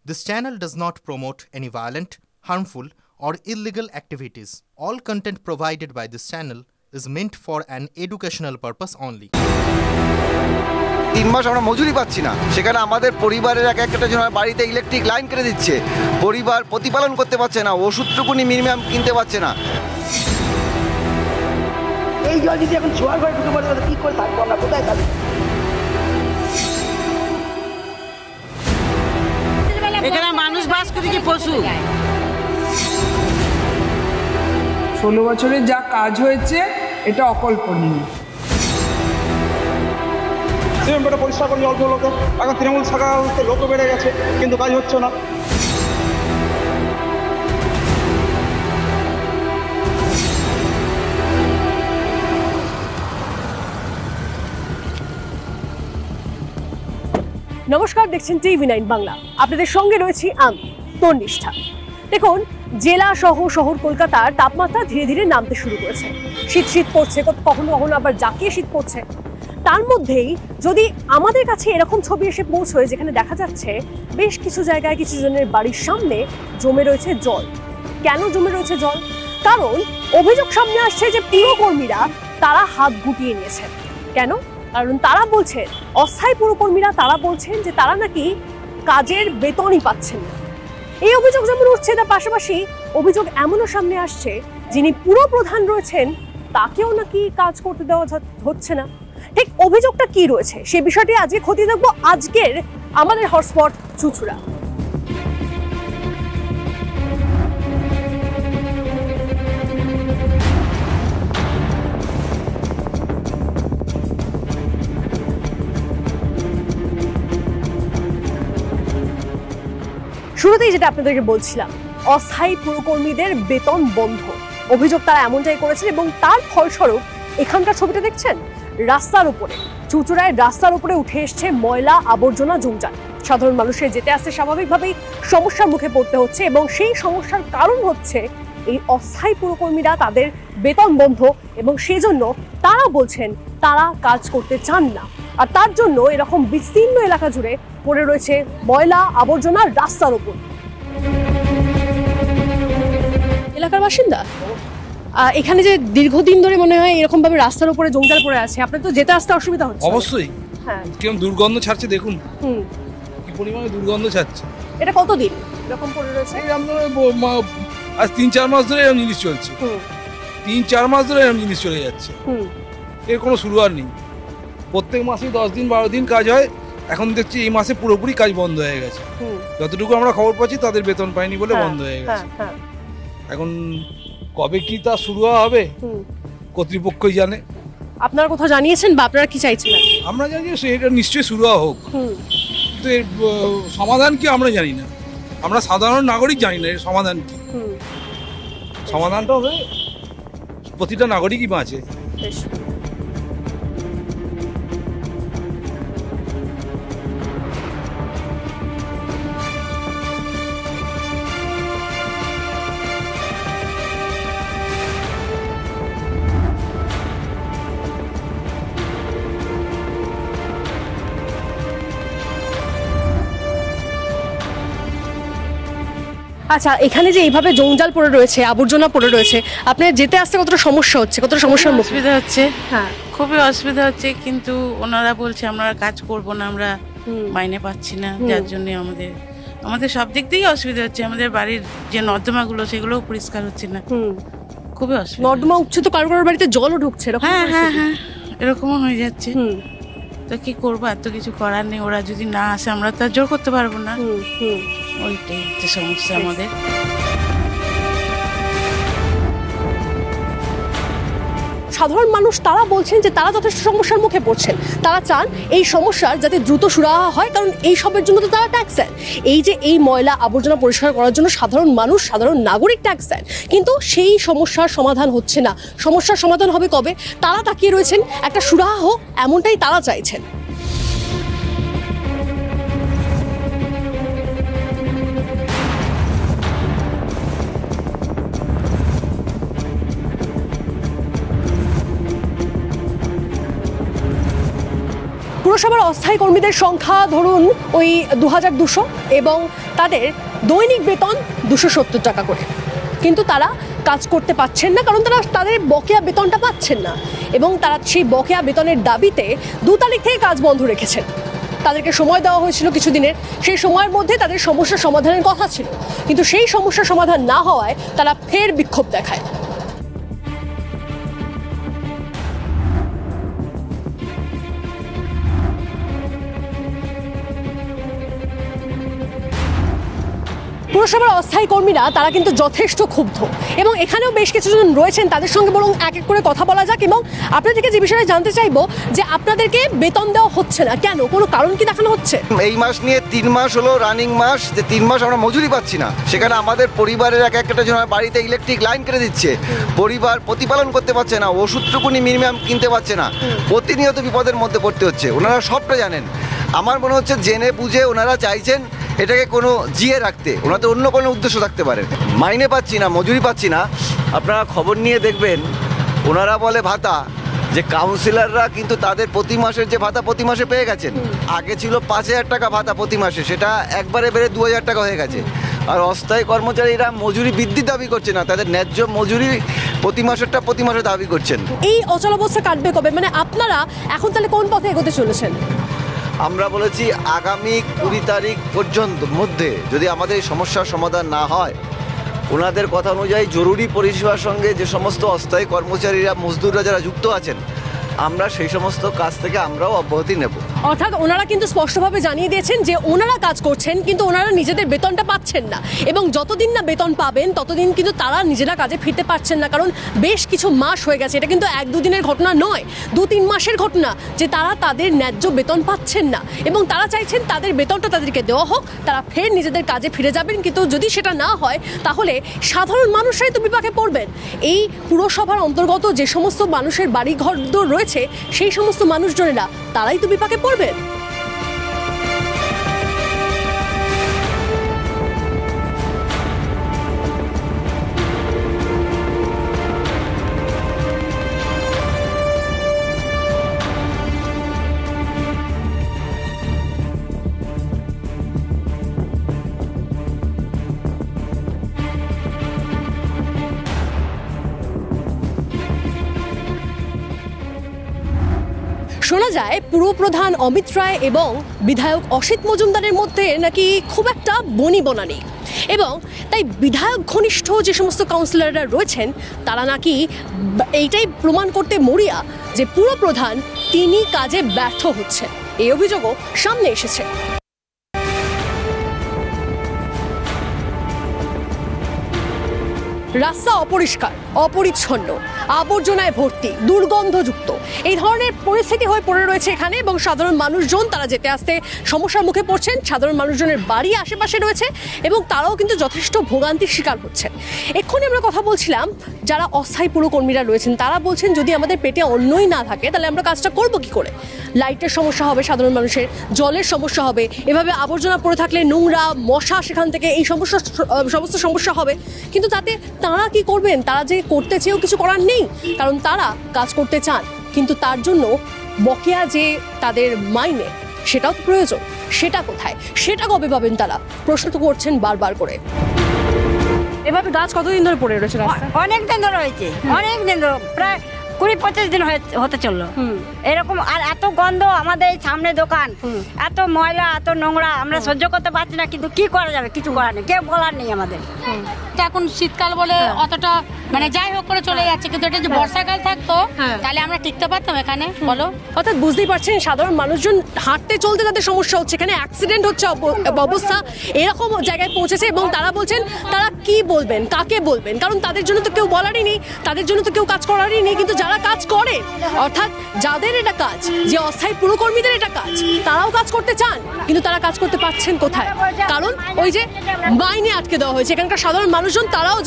This channel does not promote any violent, harmful, or illegal activities. All content provided by this channel is meant for an educational purpose only. 3 মাস আমরা মজুরি পাচ্ছি না, সেখানে আমাদের পরিবারের একটা জন বাড়িতে ইলেকট্রিক লাইন কেটে দিচ্ছে, পরিবার প্রতিপালন করতে পারছে না, ওষুধটুকুনি মিনিমাম কিনতে পারছে না। এই জল যদি এখন ছোঁয়ার ঘরে ঢুকে পড়ে তাহলে কি করে থাকবো, আমরা কোথায় থাকবো? এখানে মানুষ বাস করে কি পশু? 16 বছরে যা কাজ হয়েছে এটা অকল্পনীয়। সিমেন্টটা পরিষ্কার করে অল্প লোকে, এখন তৃণমূল শাখা লোক বেড়ে গেছে কিন্তু কাজ হচ্ছে না। নমস্কার, দেখছেন TV9 বাংলা। আপনাদের সঙ্গে রয়েছি আমি তন্নিষ্ঠা। দেখুন, জেলা সহ শহর কলকাতার তাপমাত্রা ধীরে ধীরে নামতে শুরু করেছে। শীত পড়ছে, কখনো কখনো আবার জাঁকিয়ে শীত পড়ছে। তার মধ্যেই যদি আমাদের কাছে এরকম ছবি এসে পৌঁছয় যেখানে দেখা যাচ্ছে বেশ কিছু জায়গায় কিছু জনের বাড়ির সামনে জমে রয়েছে জল। কেন জমে রয়েছে জল? কারণ অভিযোগ সামনে আসছে যে পুরকর্মীরা তারা হাত গুটিয়ে নিয়েছেন। কেন? কারণ তারা বলছেন, অস্থায়ী পুরকর্মীরা তারা বলছেন যে তারা নাকি কাজের বেতনই পাচ্ছেন না। এই অভিযোগ যেমন উঠছে, তার পাশাপাশি অভিযোগ এমনও সামনে আসছে যিনি পুরপ্রধান রয়েছেন তাকেও নাকি কাজ করতে দেওয়া হচ্ছে না। ঠিক অভিযোগটা কি রয়েছে সে বিষয়টি আজকে খতিয়ে দেখবো আজকের আমাদের হটস্পট চুঁচুড়া। শুরুতেই যেটা আপনাদেরকে বলছিলাম, অস্থায়ী পুরকর্মীদের বেতন বন্ধ অভিযোগ তারা এমনটাই করেছেন এবং তার ফলস্বরূপ এখানকার ছবিটা দেখছেন, রাস্তার উপরে চুঁচুড়ায় রাস্তার উপরে উঠে এসছে ময়লা আবর্জনা জঞ্জাল। সাধারণ মানুষের যেতে আসতে স্বাভাবিকভাবেই সমস্যার মুখে পড়তে হচ্ছে এবং সেই সমস্যার কারণ হচ্ছে এই অস্থায়ী পুরকর্মীরা তাদের বেতন বন্ধ এবং সেজন্য তারা বলছেন তারা কাজ করতে চান না। আর তার জন্য এরকম বিস্তীর্ণ এলাকা জুড়ে পড়ে রয়েছে ময়লা আবর্জনা রাস্তার উপর। এলাকার বাসিন্দা এখানে যে দীর্ঘদিন ধরে মনে হয় এরকম ভাবে রাস্তার উপরে জঞ্জাল পড়ে আছে, আপনার তো যেতে আসতে অসুবিধা হচ্ছে? অবশ্যই। হ্যাঁ, কিরকম দুর্গন্ধ ছাড়ছে দেখুন, কি পরিমাণে দুর্গন্ধ ছাড়ছে। এটা কতদিন এরকম পড়ে রয়েছে? আজ 3-4 মাস ধরে এরকম জিনিস চলছে। 3-4 মাস ধরে এরকম জিনিস চলে যাচ্ছে, এর কোনো শুরু আর নেই। প্রত্যেক মাসে 10 দিন 12 দিন কাজ হয়, এখন দেখছি এই মাসে পুরোপুরি কাজ বন্ধ হয়ে গেছে। যতটুকু আমরা খবর পাচ্ছি তাদের বেতন পায়নি বলে বন্ধ হয়ে গেছে। এখন কবে কি তা শুরু হবে কর্তৃপক্ষই জানে। আপনারা কোথাও জানিয়েছেন বা আপনারা কি চাইছেন? আমরা জানি এটা নিশ্চয়ই শুরু হোক, কিন্তু এর সমাধান কি আমরা জানি না। আমরা সাধারণ নাগরিক জানি না এর সমাধান কি। সমাধানটা হবে প্রতিটা নাগরিকই বাঁচে। আচ্ছা, এখানে যে এইভাবে জঞ্জাল পড়ে রয়েছে, আবর্জনা পড়ে রয়েছে, আপনার যেতে আসতে কতটা সমস্যা হচ্ছে, কতটা সমস্যার মুখে? অসুবিধা হচ্ছে, হ্যাঁ খুবই অসুবিধা হচ্ছে। কিন্তু ওনারা বলছে আমরা কাজ করব না, আমরা মাইনে পাচ্ছি না, যার জন্য আমাদের সব দিক থেকেই অসুবিধা হচ্ছে। আমাদের বাড়ির যে নর্দমাগুলো সেগুলোও পরিষ্কার হচ্ছে না, খুবই অসুবিধা। নর্দমা উঠছে তো, কারো কারোর বাড়িতে জলও ঢুকছে। হ্যাঁ হ্যাঁ হ্যাঁ, এরকমও হয়ে যাচ্ছে। তো কি করবো, এত কিছু করার নেই। ওরা যদি না আসে আমরা তো আর জোর করতে পারবো না। ওইটাই হচ্ছে সমস্যা আমাদের। সাধারণ মানুষ তারা বলছেন যে তারা যথেষ্ট সমস্যার মুখে পড়ছেন, তারা চান এই সমস্যার যাতে দ্রুত সুরাহা হয়, কারণ এই সবের জন্য তো তারা ট্যাক্স দেন। এই যে এই ময়লা আবর্জনা পরিষ্কার করার জন্য সাধারণ মানুষ, সাধারণ নাগরিক ট্যাক্স দেন, কিন্তু সেই সমস্যার সমাধান হচ্ছে না। সমস্যার সমাধান হবে কবে? তারা তাকিয়ে রয়েছেন একটা সুরাহা হোক, এমনটাই তারা চাইছেন। পুরসভার অস্থায়ী কর্মীদের সংখ্যা ধরুন ওই 2200 এবং তাদের দৈনিক বেতন 270 টাকা করে, কিন্তু তারা কাজ করতে পারছেন না, কারণ তারা তাদের বকেয়া বেতনটা পাচ্ছেন না এবং তারা সেই বকেয়া বেতনের দাবিতে 2 তারিখ থেকে কাজ বন্ধ রেখেছেন। তাদেরকে সময় দেওয়া হয়েছিল কিছুদিনের, সেই সময়ের মধ্যে তাদের সমস্যা সমাধানের কথা ছিল, কিন্তু সেই সমস্যা সমাধান না হওয়ায় তারা ফের বিক্ষোভ দেখায়। পুরসভার অস্থায়ী কর্মীরা তারা কিন্তু যথেষ্ট ক্ষুব্ধ এবং এখানেও বেশ কিছুজন রয়েছেন, তাদের সঙ্গে বরং এক এক করে কথা বলা যাক এবং আপনাদেরকে যে বিষয়ে জানতে চাইবো যে আপনাদেরকে বেতন দেওয়া হচ্ছে না কেন, কোনো কারণ কি দেখানো হচ্ছে? এই মাস নিয়ে 3 মাস হলো রানিং মাস, যে 3 মাস আমরা মজুরি পাচ্ছি না। সেখানে আমাদের পরিবারের এক একটা জন বাড়িতে ইলেকট্রিক লাইন কেটে দিচ্ছে, পরিবার প্রতিপালন করতে পারছে না, ওষুধটুকুনি মিনিমাম কিনতে পারছে না, প্রতিনিয়ত বিপদের মধ্যে পড়তে হচ্ছে। ওনারা সবটা জানেন। আমার মনে হচ্ছে জেনে বুঝে ওনারা চাইছেন এটাকে কোনো জিয়ে রাখতে, ওনাদের অন্য কোনো উদ্দেশ্য থাকতে পারে। মাইনে পাচ্ছি না, মজুরি পাচ্ছি না। আপনারা খবর নিয়ে দেখবেন ওনারা বলে ভাতা, যে কাউন্সিলররা কিন্তু তাদের প্রতি মাসের যে ভাতা প্রতি মাসে পেয়ে গেছেন। আগে ছিল 5,000 টাকা ভাতা প্রতি মাসে, সেটা একবারে বেড়ে 2,000 টাকা হয়ে গেছে। আর অস্থায়ী কর্মচারীরা মজুরি বৃদ্ধি দাবি করছে না, তাদের ন্যায্য মজুরি প্রতি মাসেরটা প্রতি মাসে দাবি করছেন। এই অচলাবস্থা কাটবে কবে? মানে আপনারা এখন তাহলে কোন পথে এগোতে চলেছেন? আমরা বলেছি আগামী 20 তারিখ পর্যন্ত মধ্যে যদি আমাদের এই সমস্যার সমাধান না হয়, ওনাদের কথা অনুযায়ী জরুরি পরিষেবার সঙ্গে যে সমস্ত অস্থায়ী কর্মচারীরা মজদুররা যারা যুক্ত আছেন, আমরা সেই সমস্ত কাজ থেকে আমরাও অব্যাহতি নেব। অর্থাৎ ওনারা কিন্তু স্পষ্টভাবে জানিয়ে দিয়েছেন যে ওনারা কাজ করছেন কিন্তু ওনারা নিজেদের বেতনটা পাচ্ছেন না এবং যতদিন না বেতন পাবেন ততদিন কিন্তু তারা নিজেরা কাজে ফিরতে পারছেন না, কারণ বেশ কিছু মাস হয়ে গেছে। এটা কিন্তু 1-2 দিনের ঘটনা নয়, 2-3 মাসের ঘটনা যে তারা তাদের ন্যায্য বেতন পাচ্ছেন না এবং তারা চাইছেন তাদের বেতনটা তাদেরকে দেওয়া হোক, তারা ফের নিজেদের কাজে ফিরে যাবেন। কিন্তু যদি সেটা না হয় তাহলে সাধারণ মানুষরাই তো বিপাকে পড়বেন। এই পুরসভার অন্তর্গত যে সমস্ত মানুষের বাড়ি ঘর রয়েছে সেই সমস্ত মানুষজনেরা তারাই তো বিপাকে পড়বেন। শোনা যায় পুরপ্রধান অমিত রায় এবং বিধায়ক অসিত মজুমদারের মধ্যে নাকি খুব একটা বনিবনা নেই এবং তাই বিধায়ক ঘনিষ্ঠ যে সমস্ত কাউন্সিলররা রয়েছেন তারা নাকি এইটাই প্রমাণ করতে মরিয়া যে পুরপ্রধান তিনি কাজে ব্যর্থ হচ্ছেন। এই অভিযোগও সামনে এসেছে। রাস্তা অপরিষ্কার, অপরিচ্ছন্ন, আবর্জনায় ভর্তি, দুর্গন্ধযুক্ত, এই ধরনের পরিস্থিতি হয়ে পড়ে রয়েছে এখানে এবং সাধারণ মানুষজন তারা যেতে আসতে সমস্যার মুখে পড়ছেন। সাধারণ মানুষজনের বাড়ি আশেপাশে রয়েছে এবং তারাও কিন্তু যথেষ্ট ভোগান্তির শিকার হচ্ছেন। এক্ষুনি আমরা কথা বলছিলাম যারা অস্থায়ী পুরকর্মীরা রয়েছেন, তারা বলছেন যদি আমাদের পেটে অন্নই না থাকে তাহলে আমরা কাজটা করব কি করে? লাইটের সমস্যা হবে সাধারণ মানুষের, জলের সমস্যা হবে, এভাবে আবর্জনা পড়ে থাকলে নোংরা, মশা সেখান থেকে এই সমস্ত সমস্যা হবে। কিন্তু তাতে তারা কি করবেন? তারা যে করতে চেয়েও কিছু করার নেই, কারণ তারা কাজ করতে চান কিন্তু তার জন্য বকেয়া যে তাদের মাইনে সেটাও প্রয়োজন, সেটা কোথায়, সেটা কবে পাবেন? তারা প্রশ্ন তো করছেন বারবার করে। এভাবে গাছ কতদিন ধরে পড়ে রয়েছে রাস্তায়? অনেক দিন ধরে হয়েছে, অনেক দিন ধরে, প্রায় 20-25 দিন হতে চললো এরকম। আর এত গন্ধ, আমাদের এই সামনে দোকান, এত ময়লা, এত নোংরা, আমরা সহ্য করতে পারছি না। কিন্তু কি করা যাবে? কিছু করার নেই, কেউ বলার নেই আমাদের। এখন শীতকাল বলে অতটা মানে যাই হোক করে চলে যাচ্ছে, কিন্তু এটা যে বর্ষাকাল থাকতো তাহলে আমরা টিকতে পারতাম এখানে, বলো? অর্থাৎ বুঝতেই পারছেন সাধারণ মানুষজন হাঁটতে চলতে তাদের সমস্যা হচ্ছে, এখানে অ্যাক্সিডেন্ট হচ্ছে, অবস্থা এরকম জায়গায় পৌঁছেছে এবং তারা বলছেন তারা কি বলবেন, কাকে বলবেন, কারণ তাদের জন্য তো কেউ বলারই নেই, তাদের জন্য তো কেউ কাজ করারই নেই। কিন্তু যারা কাজ করে, অর্থাৎ যাদের এটা কাজ, যে অস্থায়ী পুরকর্মীদের এটা কাজ, তারাও কাজ করতে চান কিন্তু তারা কাজ করতে পারছেন কোথায়? কারণ ওই যে মাইনে আটকে দেওয়া হয়েছে। এখানকার সাধারণ মানুষজন তারাও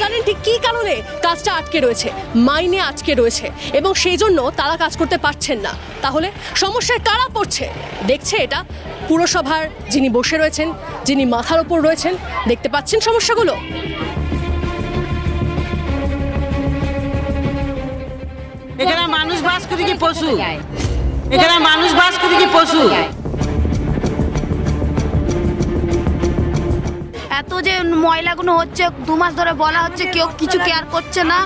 জানেন ঠিক কী কারণে কাজটা আটকে রয়েছে, মাইনে আটকে রয়েছে এবং সেই জন্য তারা কাজ করতে পারছেন না। তাহলে সমস্যায় কারা পড়ছে? দেখছে এটা পুরসভার যিনি বসে রয়েছেন, যিনি মাথার ওপর রয়েছেন, দেখতে পাচ্ছেন সমস্যাগুলো। এখানে মানুষ বাস করে কি পশু? এখানে মানুষ বাস করে কি পশু? এত যে ময়লাগুলো হচ্ছে 2 মাস ধরে বলা হচ্ছে, কেউ কিছু কেয়ার করছে না,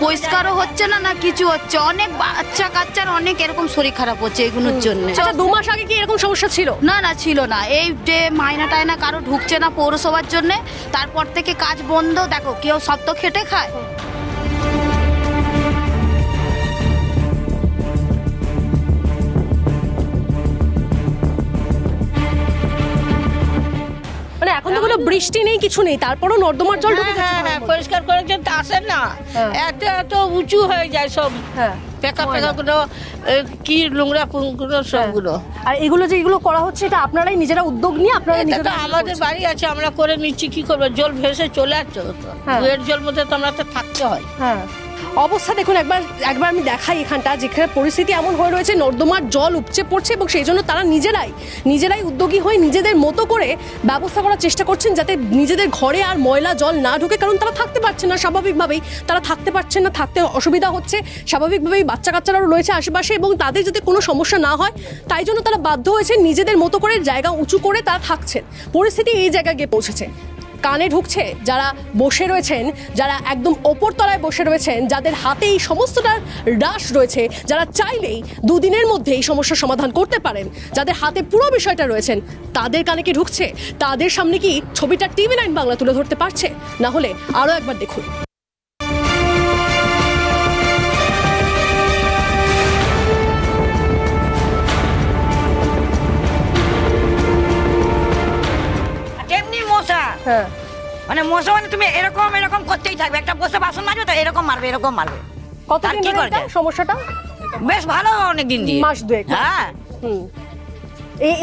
পরিষ্কারও হচ্ছে না, না কিছু হচ্ছে। অনেক বাচ্চা কাচ্চার অনেক এরকম শরীর খারাপ হচ্ছে এগুলোর জন্য। 2 মাস আগে কি এরকম সমস্যা ছিল? না না, ছিল না। এই যে মাইনা টাইনা কারো ঢুকছে না পৌরসভার জন্য, তারপর থেকে কাজ বন্ধ। দেখো কেউ সব তো খেটে খায়। মানে এখন তো কোনো বৃষ্টি নেই, কিছু নেই, তারপরও নর্দমার জল ঢুকে যাচ্ছে। হ্যাঁ, পরিষ্কার করার জন্য আসেন না, এত উঁচু হয়ে যায় সব। হ্যাঁ, পেকা গুলো, কি নোংরা পুঙ্গুলো সবগুলো। আর এগুলো যে এগুলো করা হচ্ছে, এটা আপনারাই নিজেরা উদ্যোগ নিয়ে আপনারা নিজেরা? আমাদের বাড়ি আছে, আমরা করে নিচ্ছি, কি করবো, জল ভেসে চলে আসছে, এর জল মধ্যে তো আমরা তো থাকতে হয়। হ্যাঁ, অবস্থা দেখুন একবার আমি দেখাই এখানটা, যেখানে পরিস্থিতি এমন হয়ে রয়েছে, নর্দমার জল উপচে পড়ছে এবং সেই জন্য তারা নিজেরাই উদ্যোগী হয়ে নিজেদের মতো করে ব্যবস্থা করার চেষ্টা করছেন, যাতে নিজেদের ঘরে আর ময়লা জল না ঢোকে। কারণ তারা থাকতে পারছে না, স্বাভাবিকভাবেই তারা থাকতে পারছেন না, থাকতে অসুবিধা হচ্ছে। স্বাভাবিকভাবেই বাচ্চা কাচ্চারাও রয়েছে আশেপাশে এবং তাদের যাতে কোনো সমস্যা না হয়, তাই জন্য তারা বাধ্য হয়েছে নিজেদের মতো করে জায়গা উঁচু করে তারা থাকছেন। পরিস্থিতি এই জায়গায় গিয়ে পৌঁছেছে, কানে ঢুকছে, যারা বসে রয়েছেন, যারা একদম ওপর তলায় বসে রয়েছেন, যাদের হাতে এই সমস্তটার রাশ রয়েছে, যারা চাইলেই 2 দিনের মধ্যে এই সমস্যার সমাধান করতে পারেন, যাদের হাতে পুরো বিষয়টা রয়েছেন, তাদের কানে কি ঢুকছে? তাদের সামনে কি ছবিটা TV9 বাংলা তুলে ধরতে পারছে? না হলে আরও একবার দেখুন। হ্যাঁ, মানে মশা মানে তুমি এরকম এরকম করতেই থাকবে। একটা বসে বাসন মাজবে তো এরকম মারবে, এরকম মারবে। কতদিন কি করবে সমস্যাটা? বেশ ভালো, অনেক দিন দিয়ে, মাস 2। হ্যাঁ,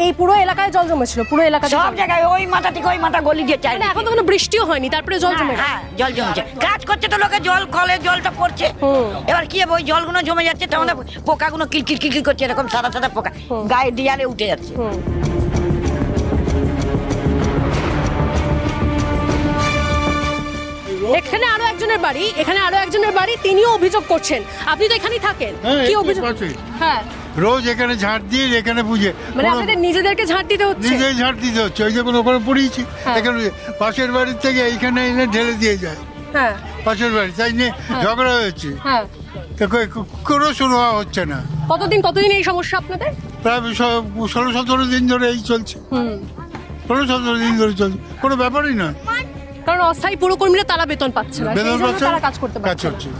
এই পুরো এলাকায় জল জমেছিল, পুরো এলাকায় সব জায়গায়, ওই মাথা থেকে ওই মাথা গলি দিয়ে চাই। এখন তো কোনো বৃষ্টিও হয়নি, তারপরে জল জমে? হ্যাঁ, জল জমছে, কাজ করছে তো লোকে, জল কলে জলটা পড়ছে। এবার কি হবে, ওই জলগুলো জমে যাচ্ছে, তখন পোকাগুলো কিলকিল কিলকিল করছে, এরকম সাদা সাদা পোকা গায়ে দিয়ালে উঠে যাচ্ছে। এখানে আরো একজনের বাড়ি, তিনিও অভিযোগ করছেন। আপনি তো এখানেই থাকেন, কি অভিযোগ? হ্যাঁ, রোজ এখানে ঝাড় দিয়ে এখানে বুঝে, মানে আপনাদের নিজেদেরকে ঝাড় দিতে হচ্ছে? নিজেই ঝাড় দিতে হচ্ছে। ওই যে কোনো ওখানে পড়িয়েছি, এখানে পাশের বাড়ির থেকে এইখানে এনে ঢেলে দিয়ে যায়। হ্যাঁ, পাশের বাড়ি, তাই নিয়ে ঝগড়া হয়েছে। হ্যাঁ, কোনো শুরু হচ্ছে না। কতদিন এই সমস্যা আপনাদের? প্রায় 16-17 দিন ধরে এই চলছে। 16-17 দিন ধরে চলছে, কোনো ব্যাপারই নয়। কারণ অস্থায়ী পুরকর্মীরা তারা বেতন পাচ্ছে না, তারা কাজ করতে পারছে না,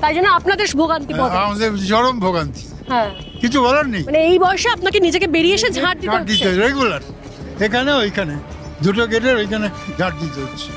তাই জন্য আপনাদের ভোগান্তি, আমাদের চরম ভোগান্তি। হ্যাঁ, কিছু বলার নেই। মানে এই বয়সে আপনাকে নিজেকে বেরিয়ে এসে ঝাড় দিতে রেগুলার, এখানে ওইখানে, দুটো গেটের ওইখানে ঝাড় দিতে হচ্ছে।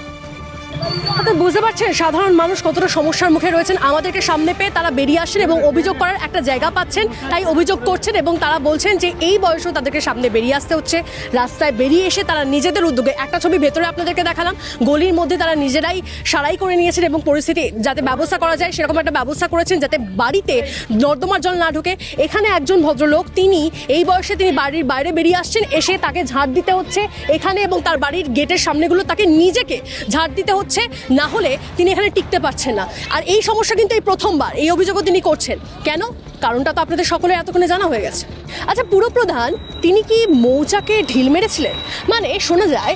বুঝতে পারছেন সাধারণ মানুষ কতটা সমস্যার মুখে রয়েছেন। আমাদেরকে সামনে পেয়ে তারা বেরিয়ে আসেন এবং অভিযোগ করার একটা জায়গা পাচ্ছেন, তাই অভিযোগ করছেন এবং তারা বলছেন যে এই বয়সেও তাদেরকে সামনে বেরিয়ে আসতে হচ্ছে। রাস্তায় বেরিয়ে এসে তারা নিজেদের উদ্যোগে, একটা ছবি ভেতরে আপনাদেরকে দেখালাম, গলির মধ্যে তারা নিজেরাই সারাই করে নিয়েছেন এবং পরিস্থিতি যাতে ব্যবস্থা করা যায় সেরকম একটা ব্যবস্থা করেছেন, যাতে বাড়িতে নর্দমার জল না ঢুকে। এখানে একজন ভদ্রলোক, তিনি এই বয়সে তিনি বাড়ির বাইরে বেরিয়ে আসছেন, এসে তাকে ঝাড় দিতে হচ্ছে এখানে এবং তার বাড়ির গেটের সামনেগুলো তাকে নিজেকে ঝাড় দিতে হচ্ছে, না হলে তিনি এখানে টিকতে পারছেন না। আর এই সমস্যা কিন্তু এই প্রথমবার, এই অভিযোগও তিনি করছেন। কেন? কারণটা তো আপনাদের সকলের এতক্ষণে জানা হয়ে গেছে। আচ্ছা, পুরপ্রধান তিনি কি মৌচাকে ঢিল মেরেছিলেন? মানে শোনা যায়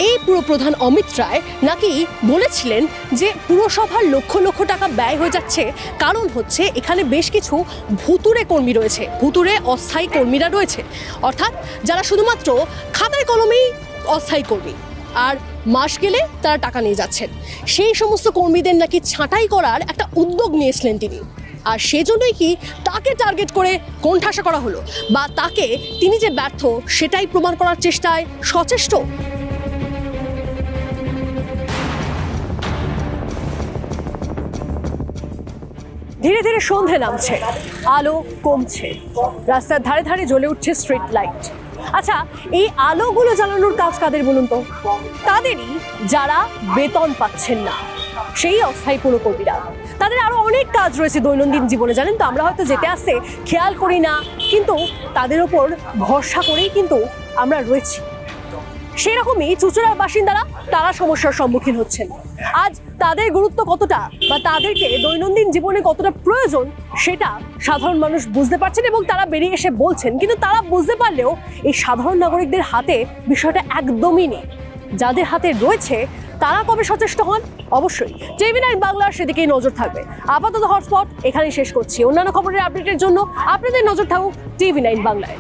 এই পুরপ্রধান অমিত রায় নাকি বলেছিলেন যে পুরসভার লক্ষ লক্ষ টাকা ব্যয় হয়ে যাচ্ছে, কারণ হচ্ছে এখানে বেশ কিছু ভুতুড়ে কর্মী রয়েছে, ভুতুড়ে অস্থায়ী কর্মীরা রয়েছে, অর্থাৎ যারা শুধুমাত্র খাতায় কলমেই অস্থায়ী কর্মী, আর মাস গেলে তারা টাকা নিয়ে যাচ্ছেন। সেই সমস্ত কর্মীদের নাকি ছাঁটাই করার একটা উদ্যোগ নিয়েছিলেন তিনি, আর সেজন্যই কি তাকে টার্গেট করে কোণঠাসা করা হলো, বা তাকে তিনি যে ব্যর্থ সেটাই প্রমাণ করার চেষ্টায় সচেষ্ট। ধীরে ধীরে সন্ধে নামছে, আলো কমছে, রাস্তার ধারে ধারে জ্বলে উঠছে স্ট্রিট লাইট। আচ্ছা, এই আলোগুলো জ্বালানোর কাজ কাদের বলুন তো? তাদেরই, যারা বেতন পাচ্ছেন না, সেই অস্থায়ী পুরকর্মীরা। তাদের আরো অনেক কাজ রয়েছে দৈনন্দিন জীবনে, জানেন তো, আমরা হয়তো যেতে আসতে খেয়াল করি না, কিন্তু তাদের ওপর ভরসা করেই কিন্তু আমরা রয়েছি। সেরকমই চুঁচুড়ার বাসিন্দারা, তারা সমস্যার সম্মুখীন হচ্ছেন। আজ তাদের গুরুত্ব কতটা বা তাদেরকে দৈনন্দিন জীবনে কতটা প্রয়োজন সেটা সাধারণ মানুষ বুঝতে পারছেন এবং তারা বেরিয়ে এসে বলছেন। কিন্তু তারা বুঝতে পারলেও এই সাধারণ নাগরিকদের হাতে বিষয়টা একদমই নেই। যাদের হাতে রয়েছে তারা কবে সচেষ্ট হন? অবশ্যই টিভি9 বাংলার সেদিকেই নজর থাকবে। আপাতত হটস্পট এখানেই শেষ করছি। অন্যান্য খবরের আপডেটের জন্য আপনাদের নজর থাকুক টিভি9 বাংলায়।